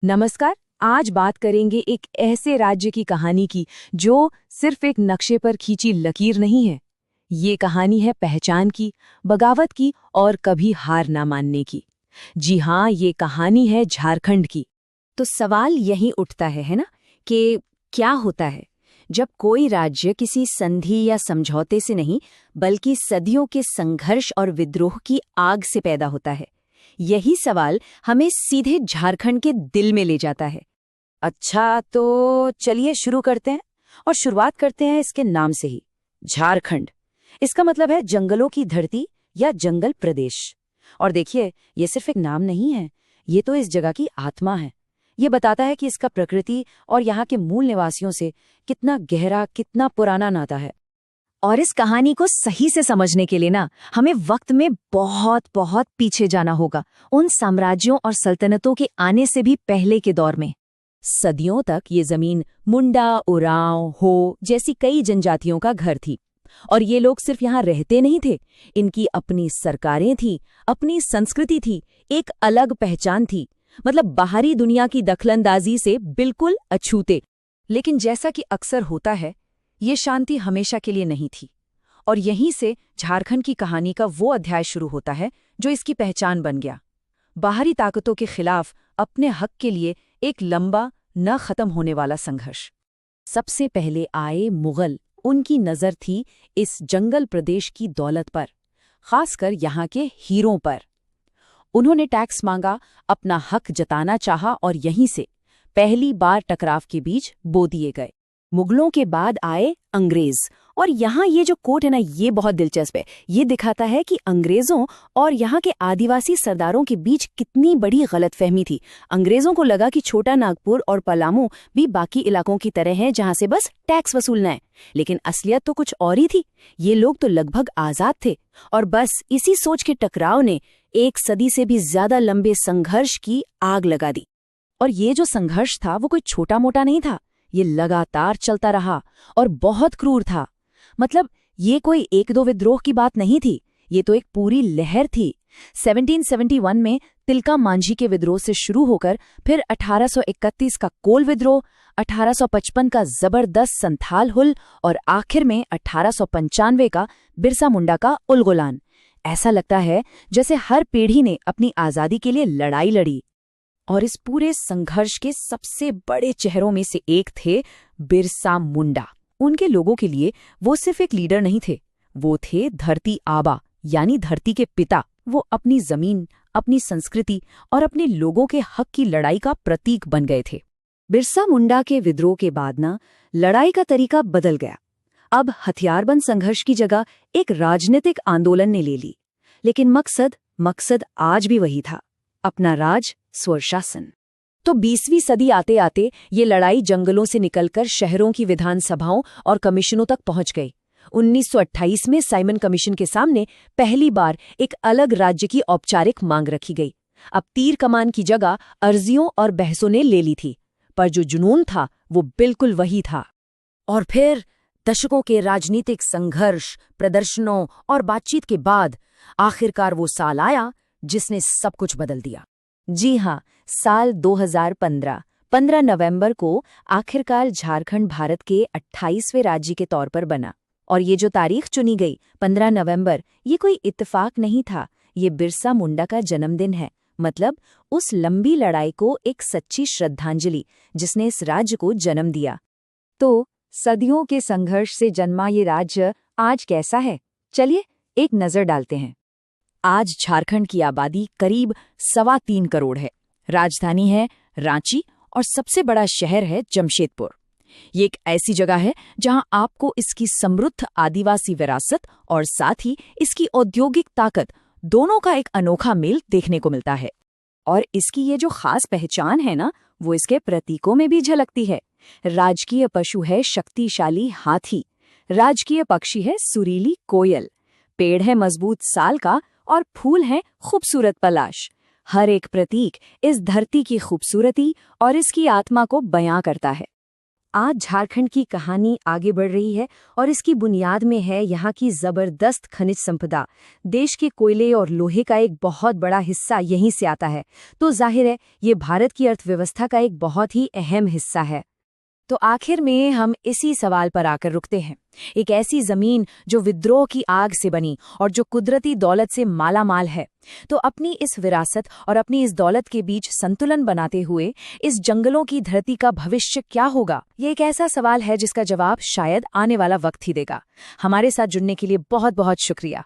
नमस्कार। आज बात करेंगे एक ऐसे राज्य की कहानी की जो सिर्फ एक नक्शे पर खींची लकीर नहीं है। ये कहानी है पहचान की, बगावत की और कभी हार ना मानने की। जी हाँ, ये कहानी है झारखंड की। तो सवाल यही उठता है ना, कि क्या होता है जब कोई राज्य किसी संधि या समझौते से नहीं बल्कि सदियों के संघर्ष और विद्रोह की आग से पैदा होता है। यही सवाल हमें सीधे झारखंड के दिल में ले जाता है। अच्छा, तो चलिए शुरू करते हैं और शुरुआत करते हैं इसके नाम से ही। झारखंड, इसका मतलब है जंगलों की धरती या जंगल प्रदेश। और देखिए, ये सिर्फ एक नाम नहीं है, ये तो इस जगह की आत्मा है। ये बताता है कि इसका प्रकृति और यहाँ के मूल निवासियों से कितना गहरा, कितना पुराना नाता है। और इस कहानी को सही से समझने के लिए ना हमें वक्त में बहुत बहुत पीछे जाना होगा, उन साम्राज्यों और सल्तनतों के आने से भी पहले के दौर में। सदियों तक ये जमीन मुंडा, उरांव, हो जैसी कई जनजातियों का घर थी। और ये लोग सिर्फ यहाँ रहते नहीं थे, इनकी अपनी सरकारें थी, अपनी संस्कृति थी, एक अलग पहचान थी। मतलब बाहरी दुनिया की दखलंदाजी से बिल्कुल अछूते। लेकिन जैसा कि अक्सर होता है, ये शांति हमेशा के लिए नहीं थी। और यहीं से झारखंड की कहानी का वो अध्याय शुरू होता है जो इसकी पहचान बन गया। बाहरी ताकतों के खिलाफ अपने हक के लिए एक लंबा, न खत्म होने वाला संघर्ष। सबसे पहले आए मुगल। उनकी नज़र थी इस जंगल प्रदेश की दौलत पर, खासकर यहाँ के हीरों पर। उन्होंने टैक्स मांगा, अपना हक जताना चाहा और यहीं से पहली बार टकराव के बीज बो दिए गए। मुगलों के बाद आए अंग्रेज। और यहाँ ये जो कोट है ना, ये बहुत दिलचस्प है। ये दिखाता है कि अंग्रेजों और यहाँ के आदिवासी सरदारों के बीच कितनी बड़ी गलतफहमी थी। अंग्रेजों को लगा कि छोटा नागपुर और पलामू भी बाकी इलाकों की तरह हैं, जहाँ से बस टैक्स वसूलना है। लेकिन असलियत तो कुछ और ही थी। ये लोग तो लगभग आजाद थे। और बस इसी सोच के टकराव ने 1 सदी से भी ज्यादा लंबे संघर्ष की आग लगा दी। और ये जो संघर्ष था वो कोई छोटा मोटा नहीं था, ये लगातार चलता रहा और बहुत क्रूर था। मतलब ये कोई एक दो विद्रोह की बात नहीं थी, ये तो एक पूरी लहर थी। 1771 में तिलका मांझी के विद्रोह से शुरू होकर फिर 1831 का कोल विद्रोह, 1855 का जबरदस्त संथाल हुल और आखिर में 1895 का बिरसा मुंडा का उलगुलान। ऐसा लगता है जैसे हर पीढ़ी ने अपनी आज़ादी के लिए लड़ाई लड़ी। और इस पूरे संघर्ष के सबसे बड़े चेहरों में से एक थे बिरसा मुंडा। उनके लोगों के लिए वो सिर्फ एक लीडर नहीं थे, वो थे धरती आबा, यानी धरती के पिता। वो अपनी जमीन, अपनी संस्कृति और अपने लोगों के हक की लड़ाई का प्रतीक बन गए थे। बिरसा मुंडा के विद्रोह के बाद ना लड़ाई का तरीका बदल गया। अब हथियारबंद संघर्ष की जगह एक राजनीतिक आंदोलन ने ले ली। लेकिन मकसद आज भी वही था, अपना राज, स्वशासन। तो 20वीं सदी आते आते ये लड़ाई जंगलों से निकलकर शहरों की विधानसभाओं और कमीशनों तक पहुंच गई। 1928 में साइमन कमीशन के सामने पहली बार एक अलग राज्य की औपचारिक मांग रखी गई। अब तीर कमान की जगह अर्जियों और बहसों ने ले ली थी, पर जो जुनून था वो बिल्कुल वही था। और फिर दशकों के राजनीतिक संघर्ष, प्रदर्शनों और बातचीत के बाद आखिरकार वो साल आया जिसने सब कुछ बदल दिया। जी हाँ, साल 2015, 15 नवंबर को आखिरकार झारखंड भारत के 28वें राज्य के तौर पर बना। और ये जो तारीख चुनी गई, 15 नवंबर, ये कोई इत्तेफाक नहीं था, ये बिरसा मुंडा का जन्मदिन है। मतलब उस लंबी लड़ाई को एक सच्ची श्रद्धांजलि जिसने इस राज्य को जन्म दिया। तो सदियों के संघर्ष से जन्मा ये राज्य आज कैसा है? चलिए एक नजर डालते हैं। आज झारखंड की आबादी करीब 3.25 करोड़ है। राजधानी है रांची और सबसे बड़ा शहर है जमशेदपुर। ये एक ऐसी जगह है जहां आपको इसकी समृद्ध आदिवासी विरासत और साथ ही इसकी औद्योगिक ताकत दोनों का एक अनोखा मेल देखने को मिलता है। और इसकी ये जो खास पहचान है ना, वो इसके प्रतीकों में भी झलकती है। राजकीय पशु है शक्तिशाली हाथी, राजकीय पक्षी है सुरीली कोयल, पेड़ है मजबूत साल का और फूल है खूबसूरत पलाश। हर एक प्रतीक इस धरती की खूबसूरती और इसकी आत्मा को बयां करता है। आज झारखंड की कहानी आगे बढ़ रही है और इसकी बुनियाद में है यहाँ की जबरदस्त खनिज संपदा। देश के कोयले और लोहे का एक बहुत बड़ा हिस्सा यहीं से आता है, तो जाहिर है ये भारत की अर्थव्यवस्था का एक बहुत ही अहम हिस्सा है। तो आखिर में हम इसी सवाल पर आकर रुकते हैं। एक ऐसी जमीन जो विद्रोह की आग से बनी और जो कुदरती दौलत से मालामाल है, तो अपनी इस विरासत और अपनी इस दौलत के बीच संतुलन बनाते हुए इस जंगलों की धरती का भविष्य क्या होगा? ये एक ऐसा सवाल है जिसका जवाब शायद आने वाला वक्त ही देगा। हमारे साथ जुड़ने के लिए बहुत बहुत शुक्रिया।